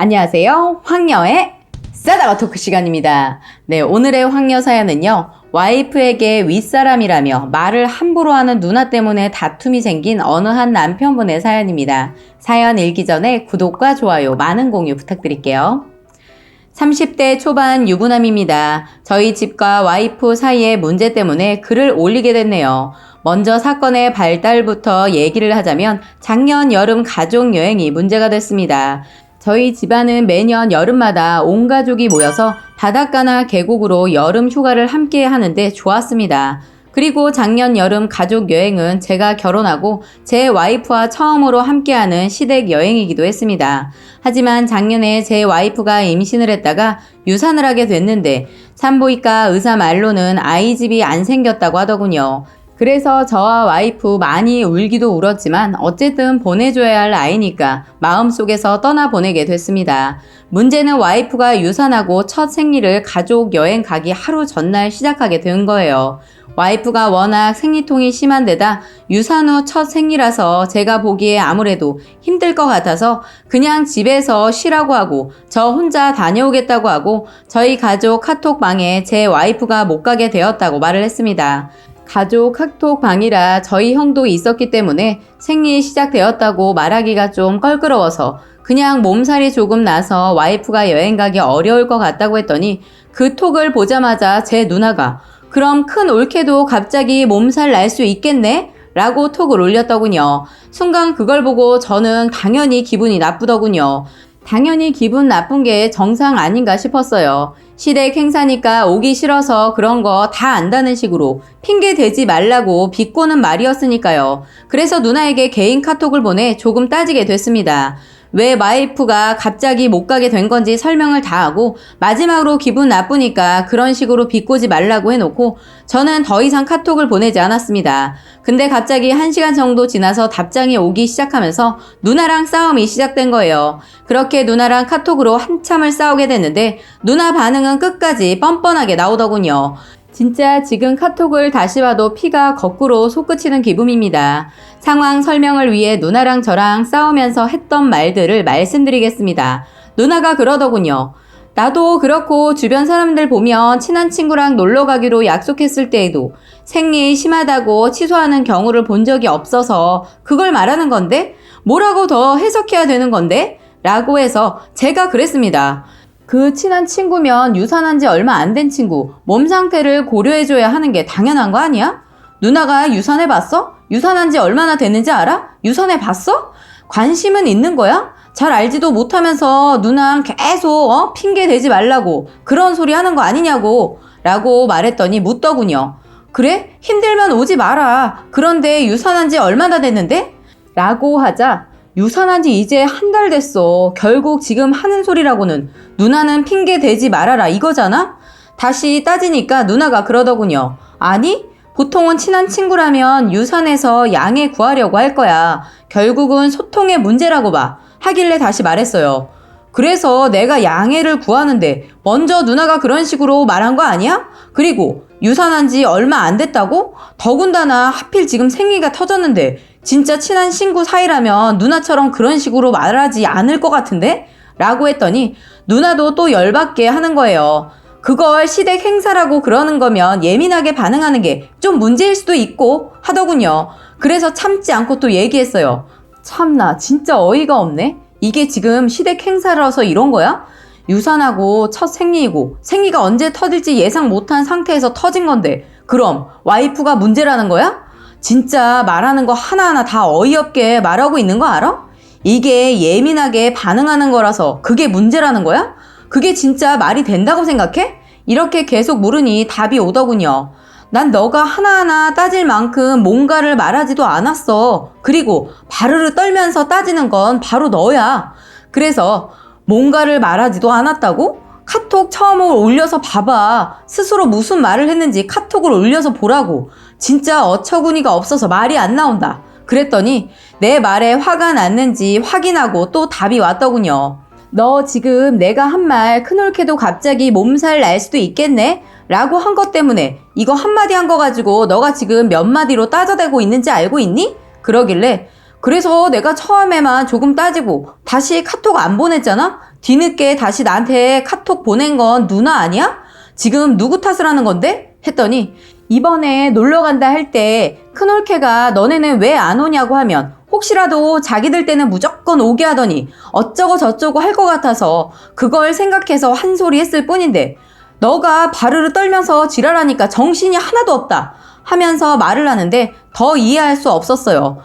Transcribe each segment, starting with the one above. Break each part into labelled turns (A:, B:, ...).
A: 안녕하세요. 황녀의 싸다가 토크 시간입니다. 네, 오늘의 황녀 사연은요. 와이프에게 윗사람이라며 말을 함부로 하는 누나 때문에 다툼이 생긴 어느 한 남편분의 사연입니다. 사연 읽기 전에 구독과 좋아요, 많은 공유 부탁드릴게요. 30대 초반 유부남입니다. 저희 집과 와이프 사이의 문제 때문에 글을 올리게 됐네요. 먼저 사건의 발달부터 얘기를 하자면 작년 여름 가족여행이 문제가 됐습니다. 저희 집안은 매년 여름마다 온 가족이 모여서 바닷가나 계곡으로 여름 휴가를 함께 하는데 좋았습니다. 그리고 작년 여름 가족 여행은 제가 결혼하고 제 와이프와 처음으로 함께하는 시댁 여행이기도 했습니다. 하지만 작년에 제 와이프가 임신을 했다가 유산을 하게 됐는데 산부인과 의사 말로는 아이집이 안 생겼다고 하더군요. 그래서 저와 와이프 많이 울기도 울었지만 어쨌든 보내줘야 할 아이니까 마음속에서 떠나보내게 됐습니다. 문제는 와이프가 유산하고 첫 생리를 가족 여행 가기 하루 전날 시작하게 된 거예요. 와이프가 워낙 생리통이 심한 데다 유산 후 첫 생리라서 제가 보기에 아무래도 힘들 것 같아서 그냥 집에서 쉬라고 하고 저 혼자 다녀오겠다고 하고 저희 가족 카톡방에 제 와이프가 못 가게 되었다고 말을 했습니다. 가족 카톡방이라 저희 형도 있었기 때문에 생리 시작되었다고 말하기가 좀 껄끄러워서 그냥 몸살이 조금 나서 와이프가 여행 가기 어려울 것 같다고 했더니 그 톡을 보자마자 제 누나가 그럼 큰 올케도 갑자기 몸살 날 수 있겠네? 라고 톡을 올렸더군요. 순간 그걸 보고 저는 당연히 기분이 나쁘더군요. 당연히 기분 나쁜 게 정상 아닌가 싶었어요. 시댁 행사니까 오기 싫어서 그런 거 다 안다는 식으로 핑계 대지 말라고 비꼬는 말이었으니까요. 그래서 누나에게 개인 카톡을 보내 조금 따지게 됐습니다. 왜 와이프가 갑자기 못 가게 된 건지 설명을 다 하고 마지막으로 기분 나쁘니까 그런 식으로 비꼬지 말라고 해놓고 저는 더 이상 카톡을 보내지 않았습니다. 근데 갑자기 1시간 정도 지나서 답장이 오기 시작하면서 누나랑 싸움이 시작된 거예요. 그렇게 누나랑 카톡으로 한참을 싸우게 됐는데 누나 반응은 끝까지 뻔뻔하게 나오더군요. 진짜 지금 카톡을 다시 봐도 피가 거꾸로 솟구치는 기분입니다. 상황 설명을 위해 누나랑 저랑 싸우면서 했던 말들을 말씀드리겠습니다. 누나가 그러더군요. 나도 그렇고 주변 사람들 보면 친한 친구랑 놀러 가기로 약속했을 때에도 생리 심하다고 취소하는 경우를 본 적이 없어서 그걸 말하는 건데? 뭐라고 더 해석해야 되는 건데? 라고 해서 제가 그랬습니다. 그 친한 친구면 유산한 지 얼마 안 된 친구, 몸 상태를 고려해줘야 하는 게 당연한 거 아니야? 누나가 유산해봤어? 유산한 지 얼마나 됐는지 알아? 유산해봤어? 관심은 있는 거야? 잘 알지도 못하면서 누나랑 계속 핑계 대지 말라고 그런 소리 하는 거 아니냐고 라고 말했더니 묻더군요. 그래? 힘들면 오지 마라. 그런데 유산한 지 얼마나 됐는데? 라고 하자 유산한 지 이제 한 달 됐어. 결국 지금 하는 소리라고는 누나는 핑계 대지 말아라 이거잖아? 다시 따지니까 누나가 그러더군요. 아니? 보통은 친한 친구라면 유산해서 양해 구하려고 할 거야. 결국은 소통의 문제라고 봐. 하길래 다시 말했어요. 그래서 내가 양해를 구하는데 먼저 누나가 그런 식으로 말한 거 아니야? 그리고 유산한 지 얼마 안 됐다고? 더군다나 하필 지금 생리가 터졌는데 진짜 친한 친구 사이라면 누나처럼 그런 식으로 말하지 않을 것 같은데? 라고 했더니 누나도 또 열받게 하는 거예요. 그걸 시댁 행사라고 그러는 거면 예민하게 반응하는 게 좀 문제일 수도 있고 하더군요. 그래서 참지 않고 또 얘기했어요. 참나 진짜 어이가 없네. 이게 지금 시댁 행사라서 이런 거야? 유산하고 첫 생리이고 생리가 언제 터질지 예상 못한 상태에서 터진 건데 그럼 와이프가 문제라는 거야? 진짜 말하는 거 하나하나 다 어이없게 말하고 있는 거 알아? 이게 예민하게 반응하는 거라서 그게 문제라는 거야? 그게 진짜 말이 된다고 생각해? 이렇게 계속 물으니 답이 오더군요. 난 너가 하나하나 따질 만큼 뭔가를 말하지도 않았어. 그리고 바르르 떨면서 따지는 건 바로 너야. 그래서 뭔가를 말하지도 않았다고? 카톡 처음으로 올려서 봐봐. 스스로 무슨 말을 했는지 카톡을 올려서 보라고. 진짜 어처구니가 없어서 말이 안 나온다. 그랬더니 내 말에 화가 났는지 확인하고 또 답이 왔더군요. 너 지금 내가 한 말 큰올케도 갑자기 몸살 날 수도 있겠네? 라고 한 것 때문에 이거 한마디 한 거 가지고 너가 지금 몇 마디로 따져대고 있는지 알고 있니? 그러길래 그래서 내가 처음에만 조금 따지고 다시 카톡 안 보냈잖아? 뒤늦게 다시 나한테 카톡 보낸 건 누나 아니야? 지금 누구 탓을 하는 건데? 했더니 이번에 놀러 간다 할 때 큰올케가 너네는 왜 안 오냐고 하면 혹시라도 자기들 때는 무조건 오게 하더니 어쩌고 저쩌고 할 것 같아서 그걸 생각해서 한 소리 했을 뿐인데 너가 바르르 떨면서 지랄하니까 정신이 하나도 없다 하면서 말을 하는데 더 이해할 수 없었어요.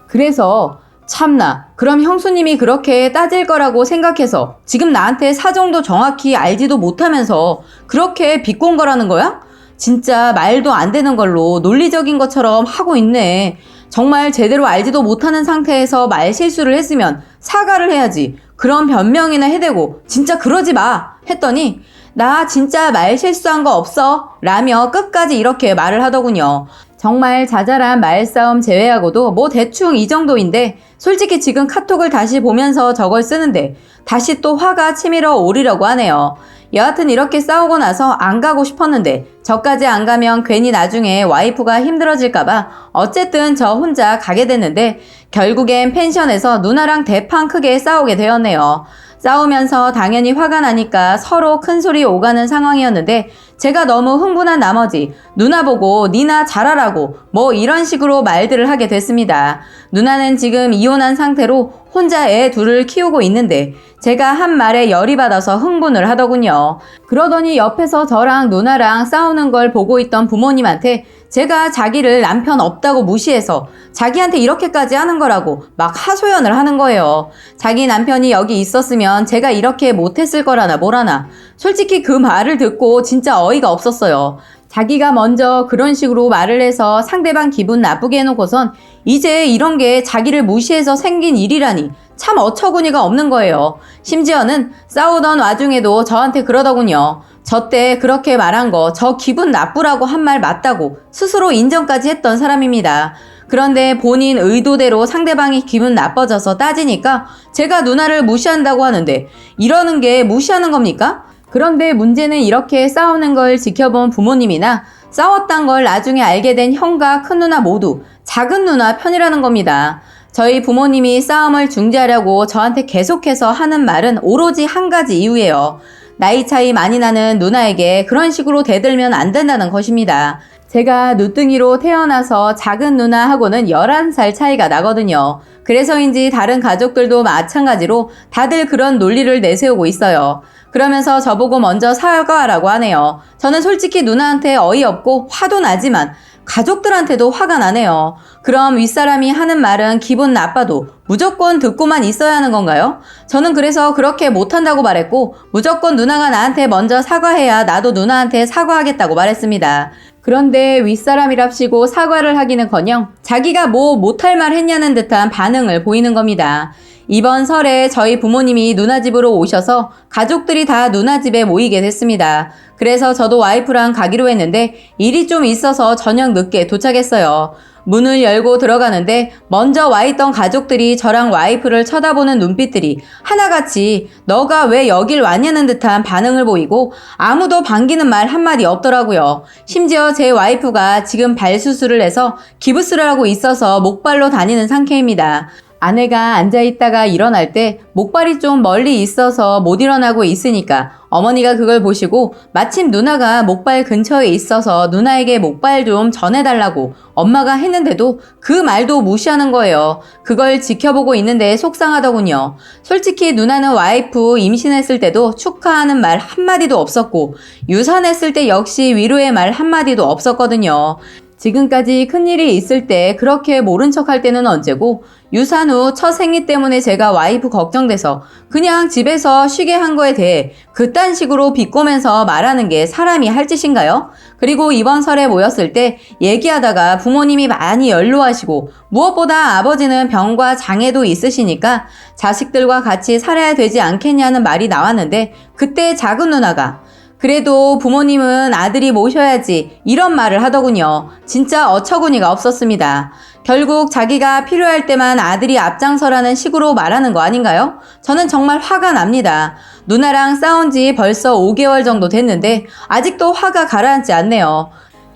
A: 그래서 참나, 그럼 형수님이 그렇게 따질 거라고 생각해서 지금 나한테 사정도 정확히 알지도 못하면서 그렇게 비꼰 거라는 거야? 진짜 말도 안 되는 걸로 논리적인 것처럼 하고 있네. 정말 제대로 알지도 못하는 상태에서 말 실수를 했으면 사과를 해야지. 그런 변명이나 해대고 진짜 그러지 마 했더니 나 진짜 말 실수한 거 없어 라며 끝까지 이렇게 말을 하더군요. 정말 자잘한 말싸움 제외하고도 뭐 대충 이 정도인데 솔직히 지금 카톡을 다시 보면서 저걸 쓰는데 다시 또 화가 치밀어 오르려고 하네요. 여하튼 이렇게 싸우고 나서 안 가고 싶었는데 저까지 안 가면 괜히 나중에 와이프가 힘들어질까봐 어쨌든 저 혼자 가게 됐는데 결국엔 펜션에서 누나랑 대판 크게 싸우게 되었네요. 싸우면서 당연히 화가 나니까 서로 큰소리 오가는 상황이었는데 제가 너무 흥분한 나머지 누나 보고 니나 잘하라고 뭐 이런 식으로 말들을 하게 됐습니다. 누나는 지금 이혼한 상태로 혼자 애 둘을 키우고 있는데 제가 한 말에 열이 받아서 흥분을 하더군요. 그러더니 옆에서 저랑 누나랑 싸우는 걸 보고 있던 부모님한테 제가 자기를 남편 없다고 무시해서 자기한테 이렇게까지 하는 거라고 막 하소연을 하는 거예요. 자기 남편이 여기 있었으면 제가 이렇게 못했을 거라나 뭐라나. 솔직히 그 말을 듣고 진짜 어이가 없었어요. 자기가 먼저 그런 식으로 말을 해서 상대방 기분 나쁘게 해놓고선 이제 이런 게 자기를 무시해서 생긴 일이라니 참 어처구니가 없는 거예요. 심지어는 싸우던 와중에도 저한테 그러더군요. 저 때 그렇게 말한 거 저 기분 나쁘라고 한 말 맞다고 스스로 인정까지 했던 사람입니다. 그런데 본인 의도대로 상대방이 기분 나빠져서 따지니까 제가 누나를 무시한다고 하는데 이러는 게 무시하는 겁니까? 그런데 문제는 이렇게 싸우는 걸 지켜본 부모님이나 싸웠단 걸 나중에 알게 된 형과 큰누나 모두 작은 누나 편이라는 겁니다. 저희 부모님이 싸움을 중지하려고 저한테 계속해서 하는 말은 오로지 한 가지 이유예요. 나이 차이 많이 나는 누나에게 그런 식으로 대들면 안 된다는 것입니다. 제가 누뚱이로 태어나서 작은 누나하고는 11살 차이가 나거든요. 그래서인지 다른 가족들도 마찬가지로 다들 그런 논리를 내세우고 있어요. 그러면서 저보고 먼저 사과하라고 하네요. 저는 솔직히 누나한테 어이없고 화도 나지만 가족들한테도 화가 나네요. 그럼 윗사람이 하는 말은 기분 나빠도 무조건 듣고만 있어야 하는 건가요? 저는 그래서 그렇게 못한다고 말했고 무조건 누나가 나한테 먼저 사과해야 나도 누나한테 사과하겠다고 말했습니다. 그런데 윗사람이랍시고 사과를 하기는커녕 자기가 뭐 못할 말 했냐는 듯한 반응을 보이는 겁니다. 이번 설에 저희 부모님이 누나 집으로 오셔서 가족들이 다 누나 집에 모이게 됐습니다. 그래서 저도 와이프랑 가기로 했는데 일이 좀 있어서 저녁 늦게 도착했어요. 문을 열고 들어가는데 먼저 와있던 가족들이 저랑 와이프를 쳐다보는 눈빛들이 하나같이 너가 왜 여길 왔냐는 듯한 반응을 보이고 아무도 반기는 말 한마디 없더라고요. 심지어 제 와이프가 지금 발 수술을 해서 기부스를 하고 있어서 목발로 다니는 상태입니다. 아내가 앉아있다가 일어날 때 목발이 좀 멀리 있어서 못 일어나고 있으니까 어머니가 그걸 보시고 마침 누나가 목발 근처에 있어서 누나에게 목발 좀 전해달라고 엄마가 했는데도 그 말도 무시하는 거예요. 그걸 지켜보고 있는데 속상하더군요. 솔직히 누나는 와이프 임신했을 때도 축하하는 말 한마디도 없었고 유산했을 때 역시 위로의 말 한마디도 없었거든요. 지금까지 큰일이 있을 때 그렇게 모른 척할 때는 언제고 유산 후 첫 생리 때문에 제가 와이프 걱정돼서 그냥 집에서 쉬게 한 거에 대해 그딴 식으로 비꼬면서 말하는 게 사람이 할 짓인가요? 그리고 이번 설에 모였을 때 얘기하다가 부모님이 많이 연로하시고 무엇보다 아버지는 병과 장애도 있으시니까 자식들과 같이 살아야 되지 않겠냐는 말이 나왔는데 그때 작은 누나가 그래도 부모님은 아들이 모셔야지 이런 말을 하더군요. 진짜 어처구니가 없었습니다. 결국 자기가 필요할 때만 아들이 앞장서라는 식으로 말하는 거 아닌가요? 저는 정말 화가 납니다. 누나랑 싸운 지 벌써 5개월 정도 됐는데 아직도 화가 가라앉지 않네요.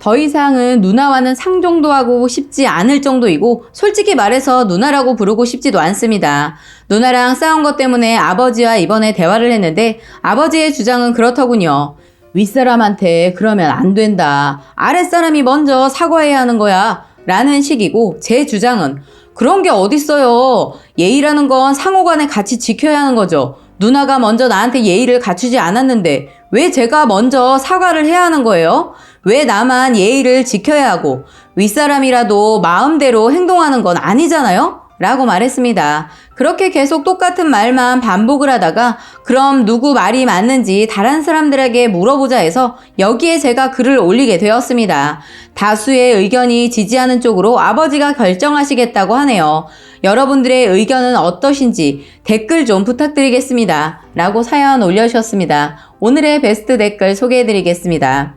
A: 더 이상은 누나와는 상종도 하고 싶지 않을 정도이고 솔직히 말해서 누나라고 부르고 싶지도 않습니다. 누나랑 싸운 것 때문에 아버지와 이번에 대화를 했는데 아버지의 주장은 그렇더군요. 윗사람한테 그러면 안 된다. 아랫사람이 먼저 사과해야 하는 거야. 라는 식이고 제 주장은 그런 게 어딨어요. 예의라는 건 상호간에 같이 지켜야 하는 거죠. 누나가 먼저 나한테 예의를 갖추지 않았는데 왜 제가 먼저 사과를 해야 하는 거예요? 왜 나만 예의를 지켜야 하고 윗사람이라도 마음대로 행동하는 건 아니잖아요? 라고 말했습니다. 그렇게 계속 똑같은 말만 반복을 하다가 그럼 누구 말이 맞는지 다른 사람들에게 물어보자 해서 여기에 제가 글을 올리게 되었습니다. 다수의 의견이 지지하는 쪽으로 아버지가 결정하시겠다고 하네요. 여러분들의 의견은 어떠신지 댓글 좀 부탁드리겠습니다. 라고 사연 올려주셨습니다. 오늘의 베스트 댓글 소개해드리겠습니다.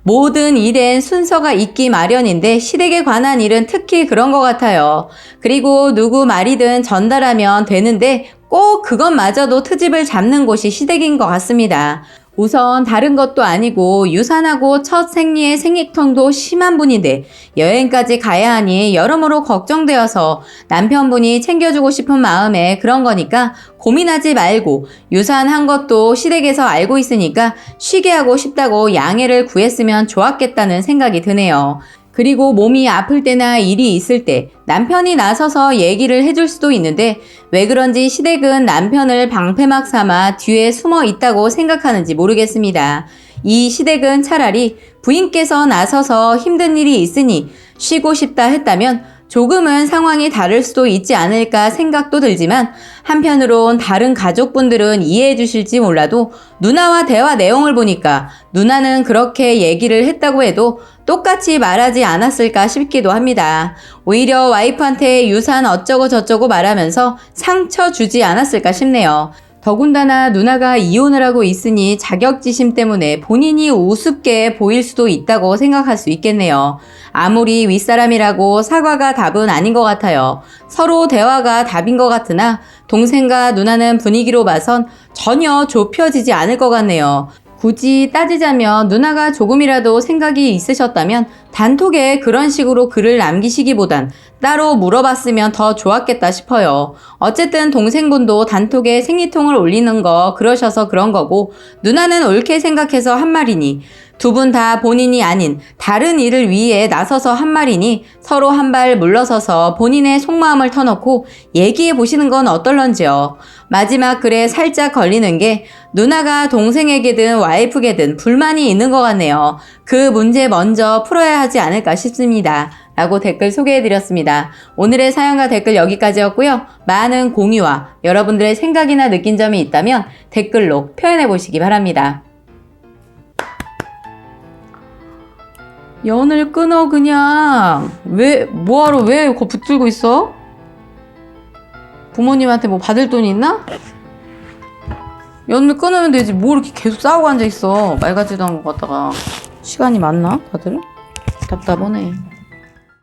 A: 모든 일엔 순서가 있기 마련인데 시댁에 관한 일은 특히 그런 것 같아요. 그리고 누구 말이든 전달하면 되는데 꼭 그것마저도 트집을 잡는 곳이 시댁인 것 같습니다. 우선 다른 것도 아니고 유산하고 첫 생리의 생리통도 심한 분인데 여행까지 가야 하니 여러모로 걱정되어서 남편분이 챙겨주고 싶은 마음에 그런 거니까 고민하지 말고 유산한 것도 시댁에서 알고 있으니까 쉬게 하고 싶다고 양해를 구했으면 좋았겠다는 생각이 드네요. 그리고 몸이 아플 때나 일이 있을 때 남편이 나서서 얘기를 해줄 수도 있는데 왜 그런지 시댁은 남편을 방패막 삼아 뒤에 숨어 있다고 생각하는지 모르겠습니다. 이 시댁은 차라리 부인께서 나서서 힘든 일이 있으니 쉬고 싶다 했다면 조금은 상황이 다를 수도 있지 않을까 생각도 들지만 한편으론 다른 가족분들은 이해해 주실지 몰라도 누나와 대화 내용을 보니까 누나는 그렇게 얘기를 했다고 해도 똑같이 말하지 않았을까 싶기도 합니다. 오히려 와이프한테 유산 어쩌고 저쩌고 말하면서 상처 주지 않았을까 싶네요. 더군다나 누나가 이혼을 하고 있으니 자격지심 때문에 본인이 우습게 보일 수도 있다고 생각할 수 있겠네요. 아무리 윗사람이라고 사과가 답은 아닌 것 같아요. 서로 대화가 답인 것 같으나 동생과 누나는 분위기로 봐선 전혀 좁혀지지 않을 것 같네요. 굳이 따지자면 누나가 조금이라도 생각이 있으셨다면 단톡에 그런 식으로 글을 남기시기보단 따로 물어봤으면 더 좋았겠다 싶어요. 어쨌든 동생분도 단톡에 생리통을 올리는 거 그러셔서 그런 거고 누나는 옳게 생각해서 한 말이니 두 분 다 본인이 아닌 다른 일을 위해 나서서 한 말이니 서로 한 발 물러서서 본인의 속마음을 터놓고 얘기해 보시는 건 어떨런지요. 마지막 글에 살짝 걸리는 게 누나가 동생에게든 와이프에게든 불만이 있는 것 같네요. 그 문제 먼저 풀어야 하지 않을까 싶습니다. 라고 댓글 소개해드렸습니다. 오늘의 사연과 댓글 여기까지였고요. 많은 공유와 여러분들의 생각이나 느낀 점이 있다면 댓글로 표현해보시기 바랍니다. 연을 끊어 그냥. 뭐하러 왜 그거 붙들고 있어? 부모님한테 뭐 받을 돈 있나? 연을 끊으면 되지 뭐 이렇게 계속 싸우고 앉아있어. 말 같지도 않은 것 같다가. 시간이 많나 다들? 답답하네.